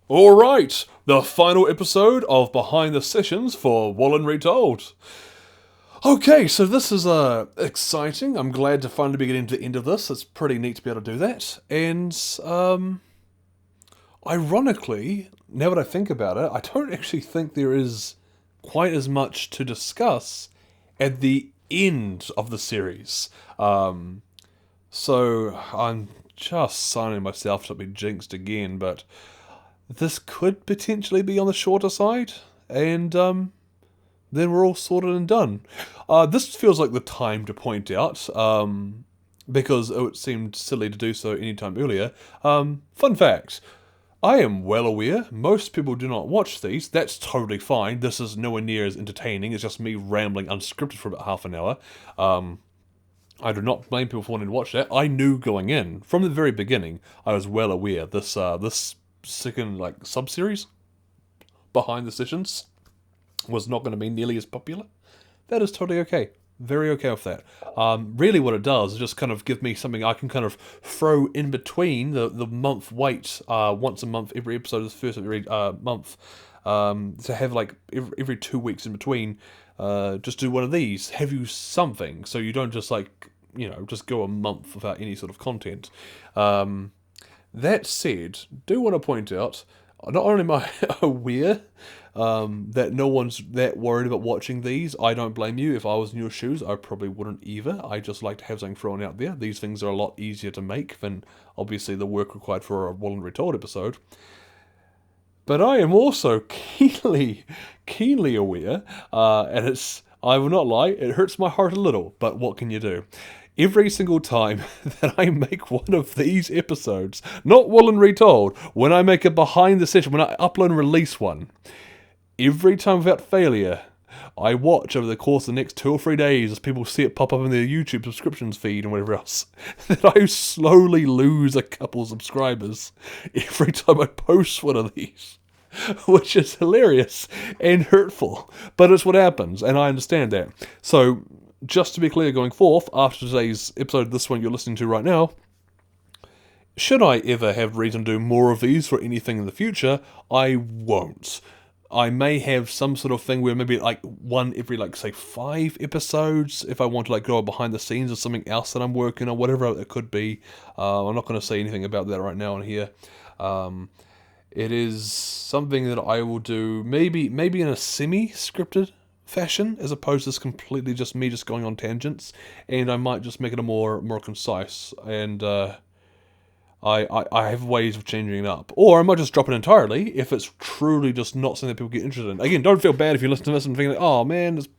Alright, the final episode of Behind the Sessions for Wollen Retold. Okay, so this is exciting. I'm glad to finally be getting to the end of this. It's pretty neat to be able to do that. And, ironically, now that I think about it, I don't actually think there is quite as much to discuss at the end of the series. So I'm just signing myself to be jinxed again, but this could potentially be on the shorter side, and then we're all sorted and done. This feels like the time to point out, because it seemed silly to do so any time earlier. Fun fact, I am well aware most people do not watch these. That's totally fine. This is nowhere near as entertaining. It's just me rambling unscripted for about half an hour. I do not blame people for wanting to watch that. I knew going in, from the very beginning, I was well aware this second sub-series, Behind the Sessions, was not going to be nearly as popular. That is totally okay. Very okay with that. Really what it does is just kind of give me something I can kind of throw in between the month wait, once a month, every episode is the first of every month, to have like every 2 weeks in between, just do one of these, have you something, so you don't just just go a month without any sort of content. That said, do want to point out, not only am I aware that no one's that worried about watching these, I don't blame you. If I was in your shoes, I probably wouldn't either. I just like to have something thrown out there. These things are a lot easier to make than, obviously, the work required for a Wollen Retold episode. But I am also keenly aware, and I will not lie, it hurts my heart a little, but what can you do? Every single time that I make one of these episodes, not Wollen Retold, when I make a behind the session, when I upload and release one, every time without failure, I watch over the course of the next 2 or 3 days as people see it pop up in their YouTube subscriptions feed and whatever else, that I slowly lose a couple subscribers every time I post one of these. Which is hilarious and hurtful, but it's what happens, and I understand that. So, just to be clear going forth, after today's episode, this one you're listening to right now, should I ever have reason to do more of these for anything in the future, I won't. I may have some sort of thing where maybe like one every say 5 episodes if I want to go behind the scenes of something else that I'm working on, whatever it could be. I'm not going to say anything about that right now on here. It is something that I will do maybe in a semi-scripted fashion, as opposed to completely just me just going on tangents, and I might just make it a more concise, and I have ways of changing it up. Or I might just drop it entirely if it's truly just not something that people get interested in. Again, don't feel bad if you listen to this and think, oh man, this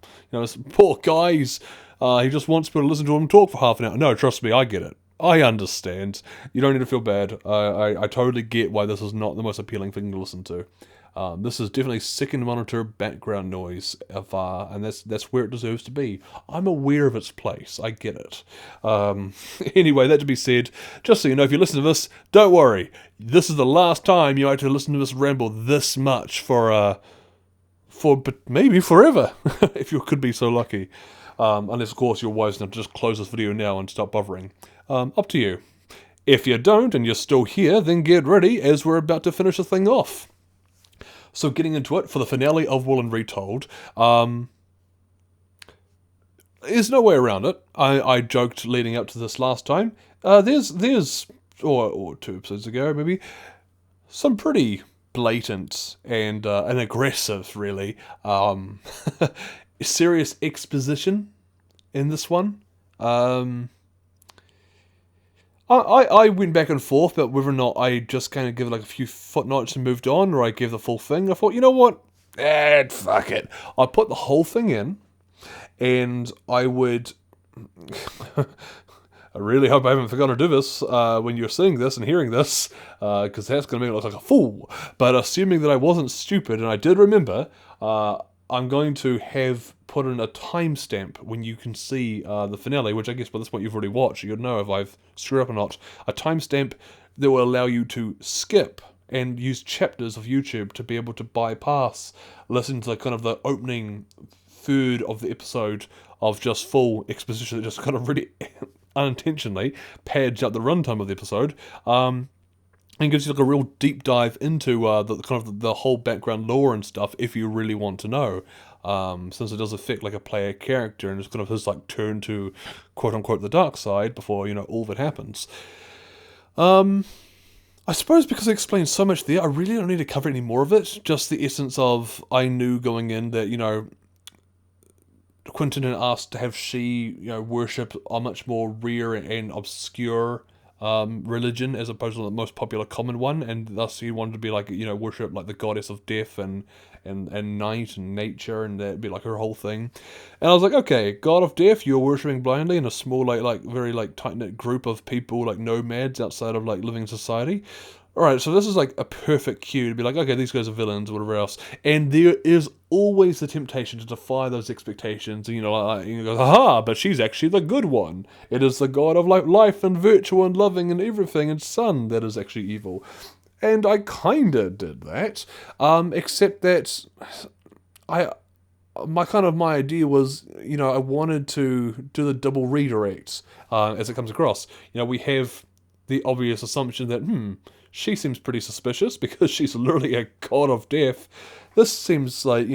poor guy, he just wants people to listen to him talk for half an hour. No, trust me, I get it. I understand. You don't need to feel bad. I totally get why this is not the most appealing thing to listen to. This is definitely second monitor background noise, and that's where it deserves to be. I'm aware of its place. I get it. Anyway, that to be said, just so you know, if you listen to this, don't worry. This is the last time you have to listen to this ramble this much for maybe forever, if you could be so lucky. Unless, of course, you're wise enough to just close this video now and stop bothering. Up to you. If you don't and you're still here, then get ready, as we're about to finish the thing off. So getting into it, for the finale of Wollen Retold, there's no way around it. I joked leading up to this last time. There's or 2 episodes ago maybe, some pretty blatant and aggressive, really, serious exposition in this one. I went back and forth about whether or not I just kind of give a few footnotes and moved on, or I gave the full thing. I thought, you know what? Fuck it. I put the whole thing in, and I would... I really hope I haven't forgotten to do this when you're seeing this and hearing this, because that's going to make me look like a fool. But assuming that I wasn't stupid, and I did remember, I'm going to have put in a timestamp when you can see the finale, which I guess by this point you've already watched. You'll know if I've screwed up or not. A timestamp that will allow you to skip and use chapters of YouTube to be able to bypass, listen to kind of the opening third of the episode of just full exposition that just kind of really unintentionally pads out the runtime of the episode. and gives you like a real deep dive into the kind of the whole background lore and stuff if you really want to know. Since it does affect like a player character and it's kind of his like turn to quote unquote the dark side before all that happens. I suppose because I explained so much there, I really don't need to cover any more of it. Just the essence of I knew going in that Quentin had asked to have she worship a much more rare and obscure religion as opposed to the most popular common one, and thus he wanted to be like worship like the goddess of death and night and nature, and that'd be like her whole thing. And I was like, okay, god of death, you're worshipping blindly in a small like very like tight knit group of people, like nomads outside of like living society. Alright, so this is like a perfect cue to be like, okay, these guys are villains or whatever else. And there is always the temptation to defy those expectations. And, you go, haha, but she's actually the good one. It is the god of like life and virtue and loving and everything and sun that is actually evil. And I kinda did that. Except that my idea was, I wanted to do the double redirects as it comes across. We have the obvious assumption that, she seems pretty suspicious because she's literally a god of death. This seems like,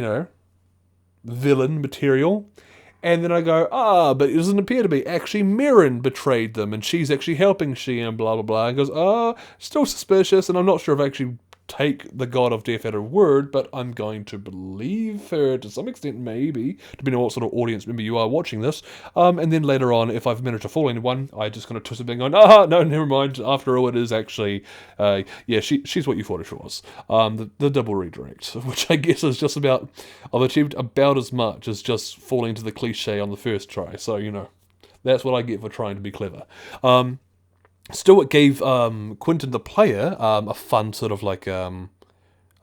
villain material. And then I go, but it doesn't appear to be. Actually, Mirren betrayed them, and she's actually helping she and blah, blah, blah. And goes, still suspicious, and I'm not sure if I actually take the god of death at her word, but I'm going to believe her to some extent, maybe, depending on what sort of audience member you are watching this. And then later on, if I've managed to fool anyone, I just kind of twist it and going, no, never mind. After all, it is actually, she's what you thought she was. The double redirect, which I guess is just about, I've achieved about as much as just falling into the cliche on the first try. So, that's what I get for trying to be clever. Still, it gave Quentin the player a fun sort of like, I don't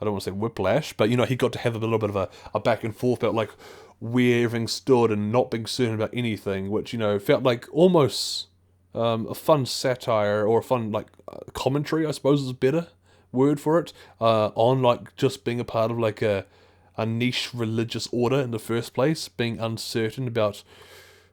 want to say whiplash, but he got to have a little bit of a back and forth about like where everything stood and not being certain about anything, which felt like almost a fun satire or a fun like commentary, I suppose is a better word for it, on like just being a part of like a niche religious order in the first place, being uncertain about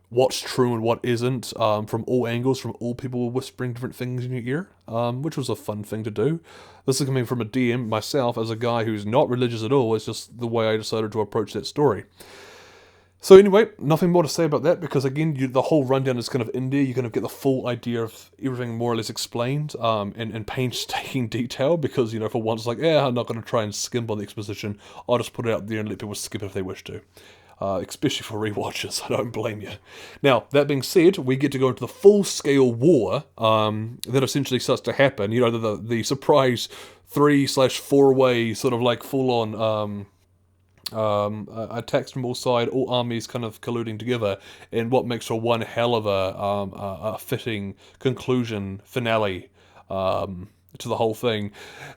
what's true and what isn't, from all angles, from all people whispering different things in your ear, which was a fun thing to do. This is coming from a DM myself as a guy who's not religious at all. It's just the way I decided to approach that story. So anyway, nothing more to say about that, because again, the whole rundown is kind of in there. You kind of get the full idea of everything more or less explained, in painstaking detail, because, for once, like, I'm not going to try and skim on the exposition. I'll just put it out there and let people skip if they wish to. Especially for rewatchers, I don't blame you. Now, that being said, we get to go into the full-scale war that essentially starts to happen. The surprise 3/4-way sort of like full-on attacks from all sides, all armies kind of colluding together, and what makes for one hell of a fitting conclusion finale to the whole thing.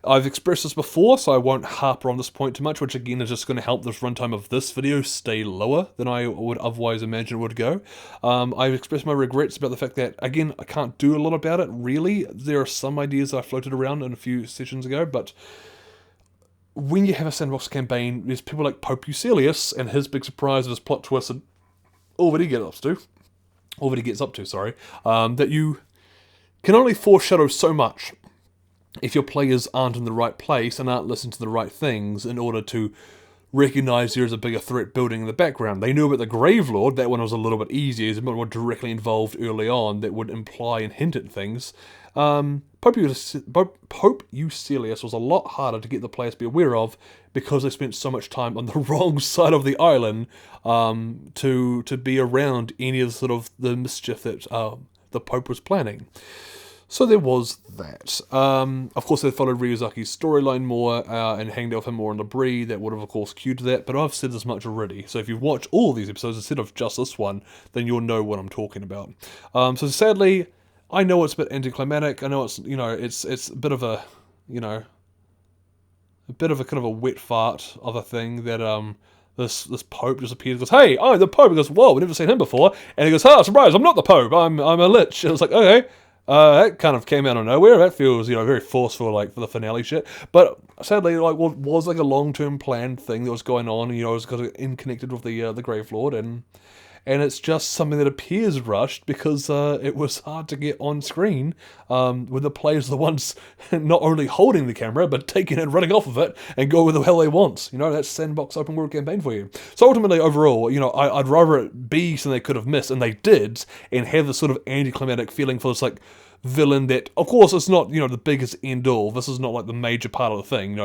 I've expressed this before, so I won't harp on this point too much, which again is just going to help this runtime of this video stay lower than I would otherwise imagine it would go. I've expressed my regrets about the fact that, again, I can't do a lot about it, really. There are some ideas that I floated around in a few sessions ago, but when you have a sandbox campaign, there's people like Pope Eusebius and his big surprise and his plot twist and all that he gets up to, that you can only foreshadow so much if your players aren't in the right place and aren't listening to the right things in order to recognize there's a bigger threat building in the background. They knew about the Gravelord. That one was a little bit easier. It's a bit more directly involved early on that would imply and hint at things. Pope Eusebius was a lot harder to get the players to be aware of because they spent so much time on the wrong side of the island to be around any of the mischief that the Pope was planning. So there was that. Of course, they followed Ryuzaki's storyline more and hanged out with him more on the Bree. That would have, of course, cued to that, but I've said this much already. So if you watch all of these episodes instead of just this one, then you'll know what I'm talking about. So sadly, I know it's a bit anticlimactic. I know it's, it's a bit of a, a bit of a kind of a wet fart of a thing that this Pope just appears and goes, hey, I'm the Pope. He goes, whoa, we've never seen him before. And he goes, surprise, I'm not the Pope. I'm a lich. And it's like, okay. That kind of came out of nowhere. That feels, very forceful, like, for the finale shit. But sadly, like, what was like a long-term planned thing that was going on, it was kind of connected with the Gravelord, and and it's just something that appears rushed because it was hard to get on screen when the players are the ones not only holding the camera, but taking it and running off of it and go where the hell they want. That's sandbox open world campaign for you. So ultimately, overall, I'd rather it be something they could have missed, and they did, and have this sort of anticlimactic feeling for this, like, villain that, of course, it's not, the biggest end all. This is not like the major part of the thing.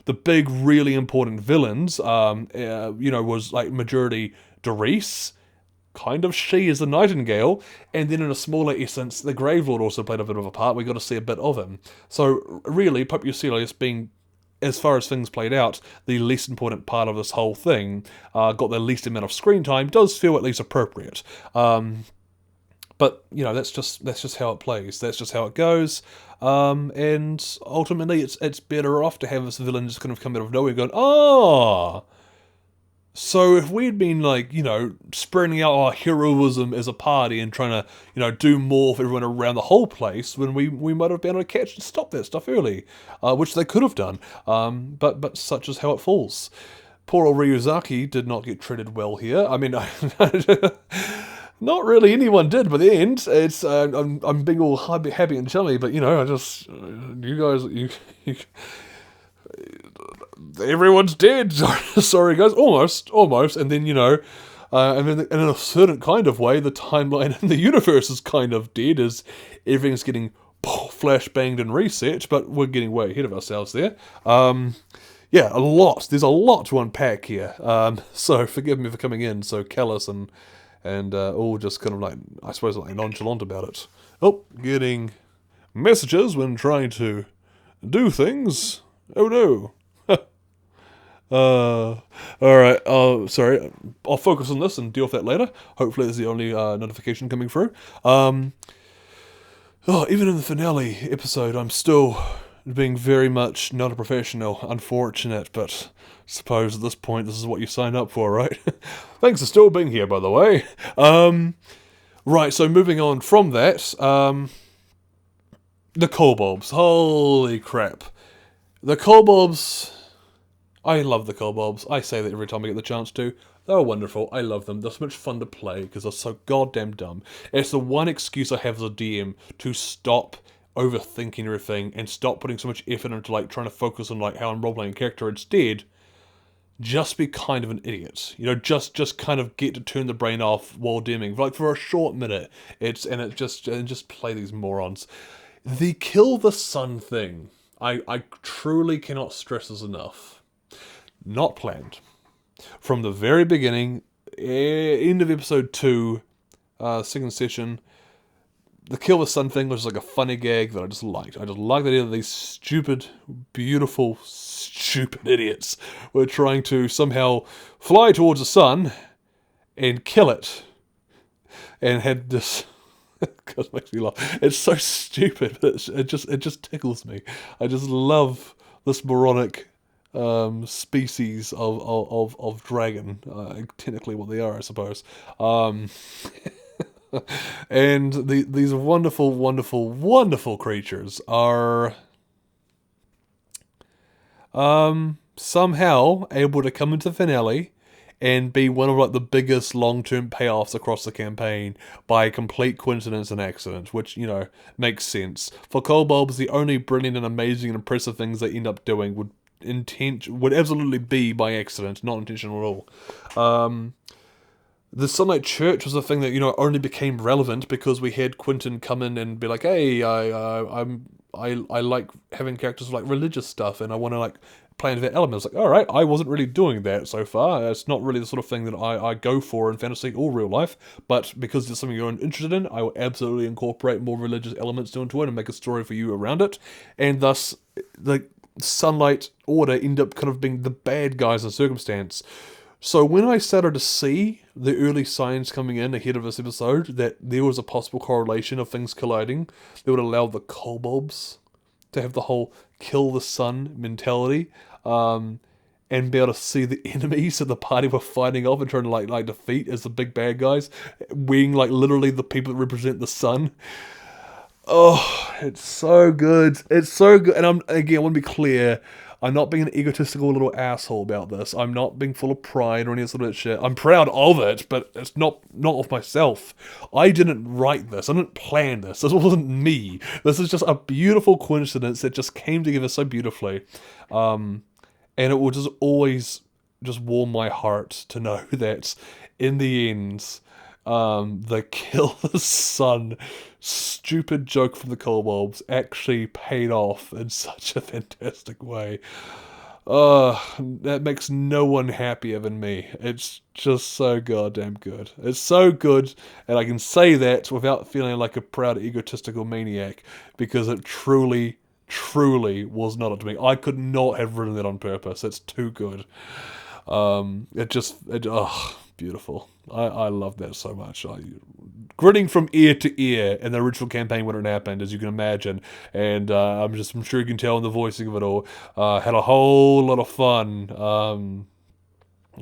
The big, really important villains, was like majority Doris, kind of she is the Nightingale, and then in a smaller essence, the Gravelord also played a bit of a part. We got to see a bit of him. So really, Pope Eusebius being, as far as things played out, the least important part of this whole thing, got the least amount of screen time, does feel at least appropriate. But that's just how it plays. That's just how it goes. And ultimately, it's better off to have this villain just kind of come out of nowhere, going, So if we'd been spreading out our heroism as a party and trying to do more for everyone around the whole place, when we might have been able to catch and stop that stuff early, which they could have done. But such is how it falls. Poor old Ryuzaki did not get treated well here. I mean, not really anyone did by the end. It's I'm being all happy and chummy, but I just you guys everyone's dead. Sorry guys, almost, and then and then in a certain kind of way, the timeline in the universe is kind of dead as everything's getting flashbanged and reset. But we're getting way ahead of ourselves there. Yeah, a lot. There's a lot to unpack here. So forgive me for coming in so callous and all just kind of like, I suppose, like nonchalant about it. Oh, getting messages when trying to do things. Oh no. Alright, sorry. I'll focus on this and deal with that later. Hopefully there's the only notification coming through. Even in the finale episode, I'm still being very much not a professional. Unfortunate, but suppose at this point this is what you sign up for, right? Thanks for still being here, by the way. Right, so moving on from that, the kobolds. Holy crap. The kobolds, I love the kobolds. I say that every time I get the chance to. They're wonderful. I love them. They're so much fun to play because they're so goddamn dumb. It's the one excuse I have as a DM to stop overthinking everything and stop putting so much effort into trying to focus on how I'm roleplaying a character. Instead, just be kind of an idiot. Just kind of get to turn the brain off while DMing, for a short minute. Just play these morons. The kill the sun thing. I truly cannot stress this enough. Not planned. From the very beginning, end of episode 2, second session, the kill the sun thing was like a funny gag that I just liked. I just liked the idea that these stupid, beautiful, stupid idiots were trying to somehow fly towards the sun and kill it. And had this... God, it makes me laugh. It's so stupid, but it just tickles me. I just love this moronic species of dragon. Technically what they are, I suppose. And these wonderful, wonderful, wonderful creatures are somehow able to come into the finale and be one of the biggest long-term payoffs across the campaign by complete coincidence and accident, which, makes sense. For kobolds, the only brilliant and amazing and impressive things they end up doing would absolutely be by accident, not intentional at all. The Sunlight Church was a thing that, only became relevant because we had Quentin come in and be like, hey, I like having characters with religious stuff and I want to play into that element. It's alright, I wasn't really doing that so far. It's not really the sort of thing that I go for in fantasy or real life, but because it's something you're interested in, I will absolutely incorporate more religious elements into it and make a story for you around it. And thus, the Sunlight Order end up kind of being the bad guys in circumstance. So when I started to see the early signs coming in ahead of this episode that there was a possible correlation of things colliding that would allow the kobolds to have the whole kill the sun mentality, and be able to see the enemies that the party were fighting off and trying to defeat as the big bad guys, being literally the people that represent the sun. Oh, it's so good. It's so good. And I want to be clear, I'm not being an egotistical little asshole about this. I'm not being full of pride or any sort of shit. I'm proud of it, but it's not of myself. I didn't write this. I didn't plan this. This wasn't me. This is just a beautiful coincidence that just came together so beautifully. And it will just always just warm my heart to know that in the end, the kill the sun stupid joke from the kobolds actually paid off in such a fantastic way. That makes no one happier than me. It's just so goddamn good. It's so good, and I can say that without feeling like a proud egotistical maniac, because it truly, truly was not up to me. I could not have written that on purpose. It's too good. Beautiful. I love that so much. Grinning from ear to ear in the original campaign when it happened, as you can imagine, and I'm sure you can tell in the voicing of it all. Had a whole lot of fun.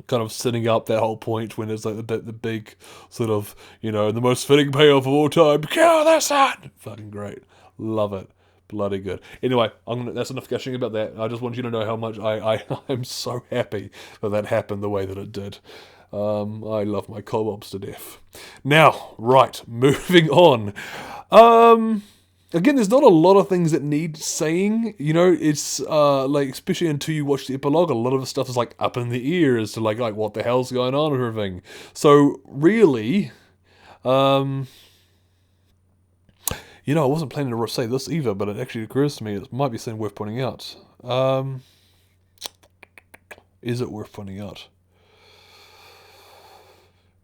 Kind of setting up that whole point when it's like the big sort of, the most fitting payoff of all time. Kill the sun! Fucking great. Love it. Bloody good. Anyway, that's enough gushing about that. I just want you to know how much I'm so happy that happened the way that it did. I love my kobolds to death. Now, right, moving on. Again, there's not a lot of things that need saying. It's like, especially until you watch the epilogue, a lot of the stuff is like up in the ear as to like what the hell's going on and everything. So really, I wasn't planning to say this either, but it actually occurs to me it might be something worth pointing out. Is it worth pointing out?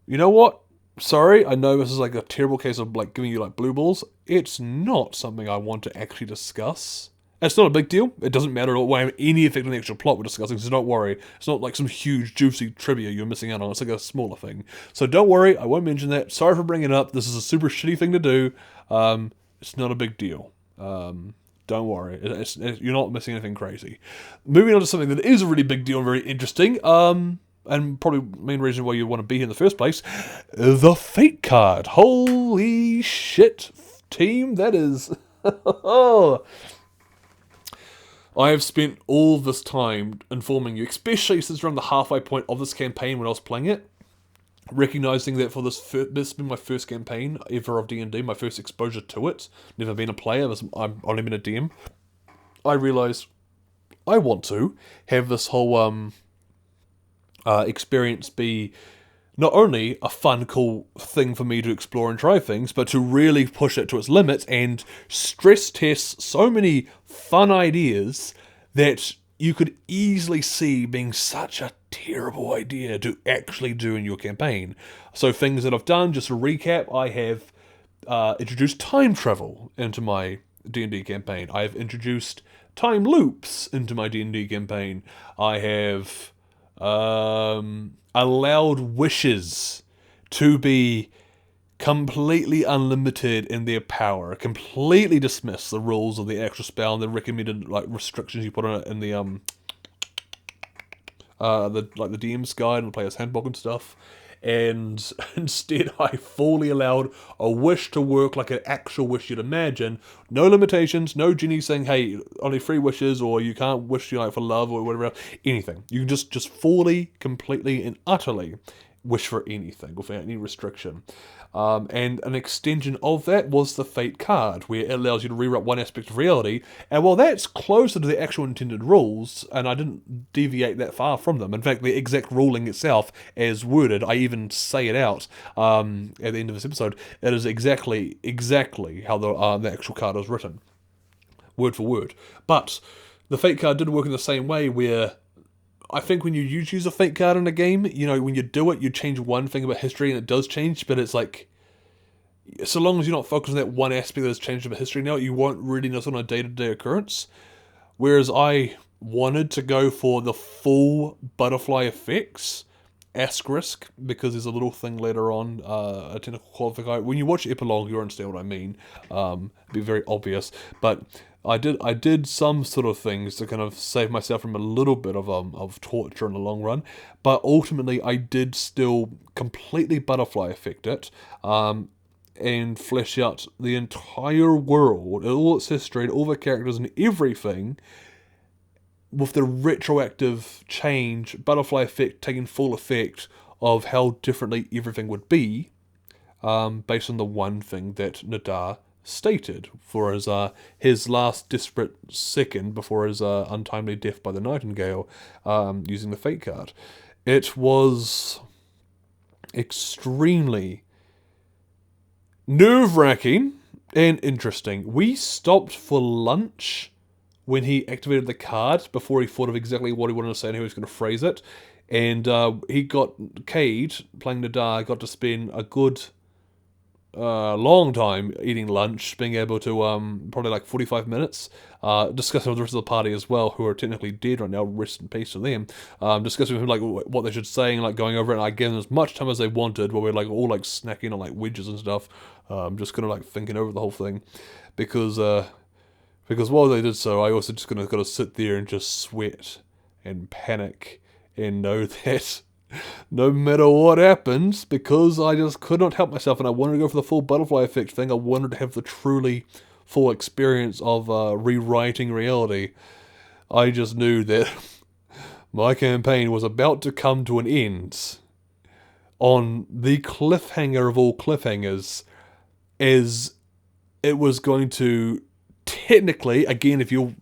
You know what? Sorry, I know this is like a terrible case of like giving you like blue balls. It's not something I want to actually discuss. It's not a big deal. It doesn't matter at all. It won't have any effect on the actual plot we're discussing, so don't worry. It's not like some huge, juicy trivia you're missing out on. It's like a smaller thing. So don't worry, I won't mention that. Sorry for bringing it up. This is a super shitty thing to do. It's not a big deal. Don't worry. You're not missing anything crazy. Moving on to something that is a really big deal and very interesting. And probably the main reason why you want to be here in the first place, the Fate card. Holy shit, team, that is... I have spent all this time informing you, especially since around the halfway point of this campaign when I was playing it, recognizing that for this has been my first campaign ever of D&D, my first exposure to it, never been a player, I've only been a DM, I realised I want to have this whole... experience be not only a fun, cool thing for me to explore and try things, but to really push it to its limits and stress test so many fun ideas that you could easily see being such a terrible idea to actually do in your campaign. So things that I've done, just to recap, I have introduced time travel into my D&D campaign. I have introduced time loops into my D&D campaign. I have... allowed wishes to be completely unlimited in their power, completely dismiss the rules of the actual spell and the recommended restrictions you put on it in the DM's guide and the player's handbook and stuff. And instead I fully allowed a wish to work like an actual wish you'd imagine. No limitations, no genie saying, hey, only 3 wishes, or you can't wish for love or whatever else. Anything. You can just fully, completely, and utterly wish for anything without any restriction. And an extension of that was the Fate card, where it allows you to rewrite one aspect of reality. And while that's closer to the actual intended rules, and I didn't deviate that far from them, in fact, the exact ruling itself, as worded, I even say it out at the end of this episode, it is exactly how the actual card is written, word for word. But the Fate card did work in the same way, where I think when you use a Fate card in a game, when you do it, you change one thing about history, and it does change, but it's like, so long as you're not focused on that one aspect that has changed about history now, you won't really notice on a day-to-day occurrence. Whereas I wanted to go for the full butterfly effects, asterisk, because there's a little thing later on, a technical qualifier. When you watch Epilogue, you'll understand what I mean. It'd be very obvious, but I did some sort of things to kind of save myself from a little bit of torture in the long run, but ultimately I did still completely butterfly effect it, and flesh out the entire world, all its history, and all the characters and everything, with the retroactive change, butterfly effect taking full effect of how differently everything would be, based on the one thing that Nadar stated for his last desperate second before his untimely death by the Nightingale, using the fate card. It was extremely nerve-wracking and interesting. We stopped for lunch when he activated the card before he thought of exactly what he wanted to say and how he was going to phrase it. And Cade, playing Nadar, got to spend a good long time eating lunch, being able to, probably like 45 minutes, discussing with the rest of the party as well, who are technically dead right now, rest in peace to them, discussing with him, like, what they should say, and, like, going over it, and I gave them as much time as they wanted, while we were, like, all, like, snacking on, like, wedges and stuff, just kind of, like, thinking over the whole thing, because while they did so, I also just got to sit there and just sweat, and panic, and know that no matter what happens, because I just could not help myself and I wanted to go for the full butterfly effect thing, I wanted to have the truly full experience of rewriting reality, I just knew that my campaign was about to come to an end on the cliffhanger of all cliffhangers, as it was going to technically, again, if you're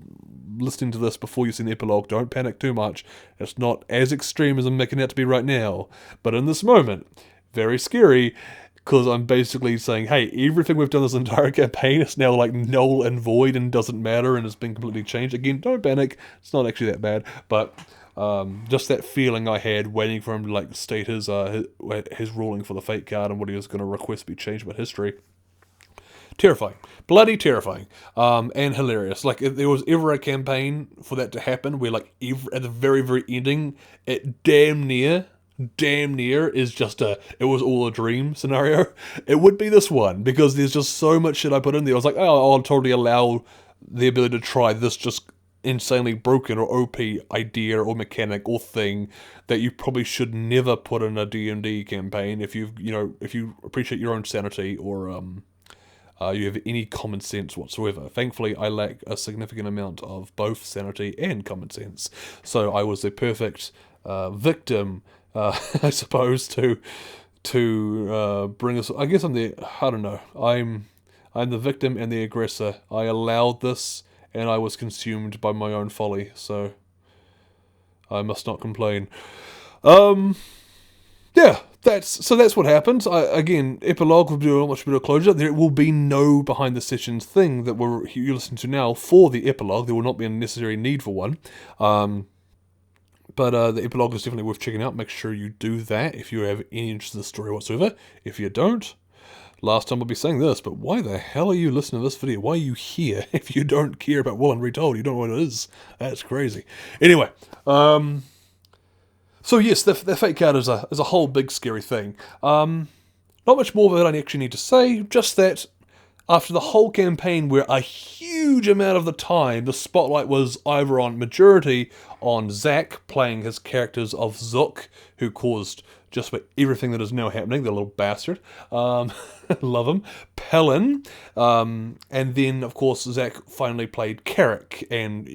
listening to this before you've seen the epilogue, don't panic too much. It's not as extreme as I'm making it out to be right now. But in this moment, very scary, because I'm basically saying, hey, everything we've done this entire campaign is now like null and void and doesn't matter and has been completely changed. Again, don't panic. It's not actually that bad. But just that feeling I had waiting for him to like state his ruling for the fate card and what he was going to request be changed about history. Terrifying. Bloody terrifying. And hilarious. Like, if there was ever a campaign for that to happen, where, like, at the very, very ending, it damn near is just it was all a dream scenario, it would be this one, because there's just so much shit I put in there. I was like, oh, I'll totally allow the ability to try this just insanely broken or OP idea or mechanic or thing that you probably should never put in a D&D campaign if if you appreciate your own sanity or, you have any common sense whatsoever. Thankfully, I lack a significant amount of both sanity and common sense. So I was the perfect victim, I suppose, to bring us. I guess I don't know. I'm the victim and the aggressor. I allowed this, and I was consumed by my own folly. So I must not complain. Yeah. That's what happens. Again, epilogue will do a much better closure. There will be no behind the sessions thing that you're listening to now for the epilogue. There will not be a necessary need for one. But the epilogue is definitely worth checking out. Make sure you do that if you have any interest in the story whatsoever. If you don't, last time I'll be saying this, but why the hell are you listening to this video? Why are you here if you don't care about Wollen Retold? You don't know what it is. That's crazy. Anyway, so yes, the fate card is a whole big scary thing. Not much more that I actually need to say, just that after the whole campaign where a huge amount of the time the spotlight was either on majority on Zach playing his characters of Zook, who caused just about everything that is now happening, the little bastard. Love him. Pelin. And then, of course, Zach finally played Carrick, and,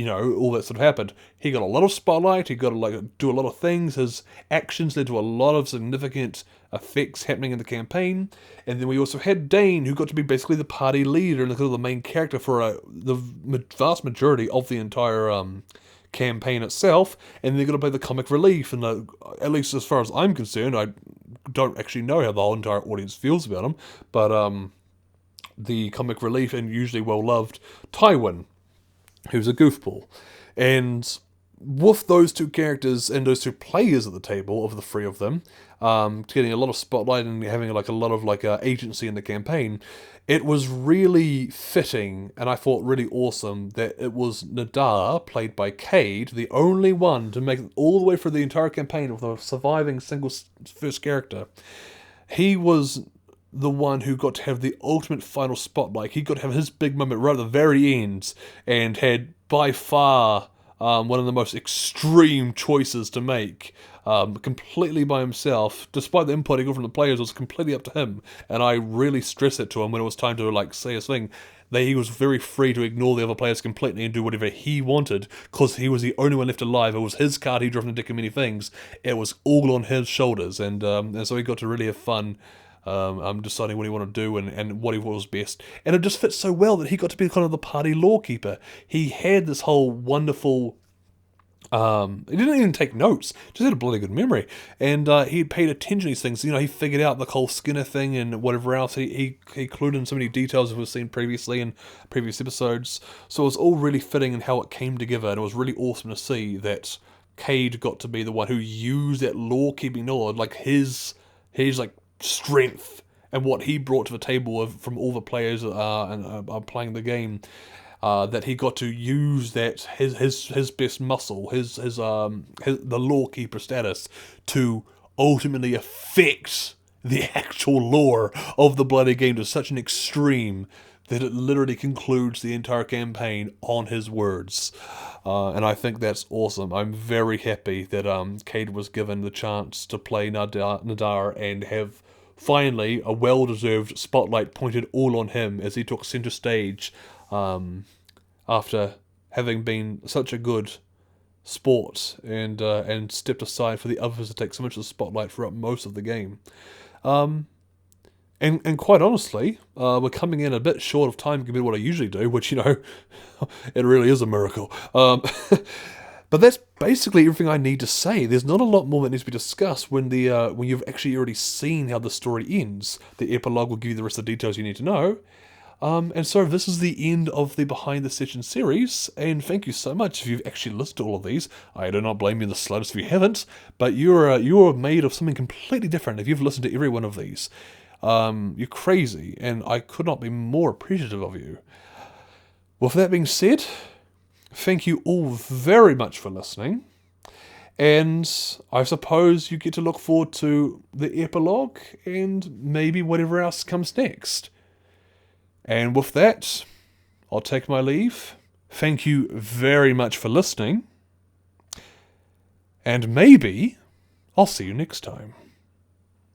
all that sort of happened. He got a lot of spotlight, he got to, do a lot of things, his actions led to a lot of significant effects happening in the campaign, and then we also had Dane, who got to be basically the party leader and the main character for the vast majority of the entire campaign itself, and they're going to play the comic relief, and at least as far as I'm concerned, I don't actually know how the whole entire audience feels about him, but the comic relief and usually well-loved Tywin, who's a goofball. And with those two characters and those two players at the table, of the three of them, getting a lot of spotlight and having a lot of agency in the campaign, it was really fitting, and I thought really awesome, that it was Nadar, played by Cade, the only one to make it all the way through the entire campaign with a surviving single first character. He was the one who got to have the ultimate final spotlight. He got to have his big moment right at the very end, and had by far one of the most extreme choices to make, completely by himself. Despite the input he got from the players, it was completely up to him, and I really stressed it to him when it was time to say his thing. He was very free to ignore the other players completely and do whatever he wanted, because he was the only one left alive. It was his card. He drove into many things. It was all on his shoulders, and so he got to really have fun deciding what he wanted to do and what he was best. And it just fits so well that he got to be kind of the party lawkeeper. He had this whole wonderful... he didn't even take notes, just had a bloody good memory. And he paid attention to these things. You know, he figured out the Cole Skinner thing and whatever else. He clued in so many details that we've seen previously in previous episodes. So it was all really fitting in how it came together, and it was really awesome to see that Cade got to be the one who used that law-keeping knowledge, like his like strength and what he brought to the table from all the players playing the game. That he got to use that his best muscle, the lawkeeper status, to ultimately affect the actual lore of the bloody game to such an extreme that it literally concludes the entire campaign on his words. And I think that's awesome. I'm very happy that Cade was given the chance to play Nadar and have finally a well-deserved spotlight pointed all on him as he took center stage after having been such a good sport and stepped aside for the others to take so much of the spotlight throughout most of the game. And quite honestly, we're coming in a bit short of time compared to what I usually do, which, you know, it really is a miracle. But that's basically everything I need to say. There's not a lot more that needs to be discussed when you've actually already seen how the story ends. The epilogue will give you the rest of the details you need to know. And so this is the end of the Behind the Session series, and thank you so much if you've actually listened to all of these. I do not blame you in the slightest if you haven't, but you're made of something completely different if you've listened to every one of these. You're crazy, and I could not be more appreciative of you. With that being said, thank you all very much for listening, and I suppose you get to look forward to the epilogue and maybe whatever else comes next. And with that, I'll take my leave. Thank you very much for listening. And maybe I'll see you next time.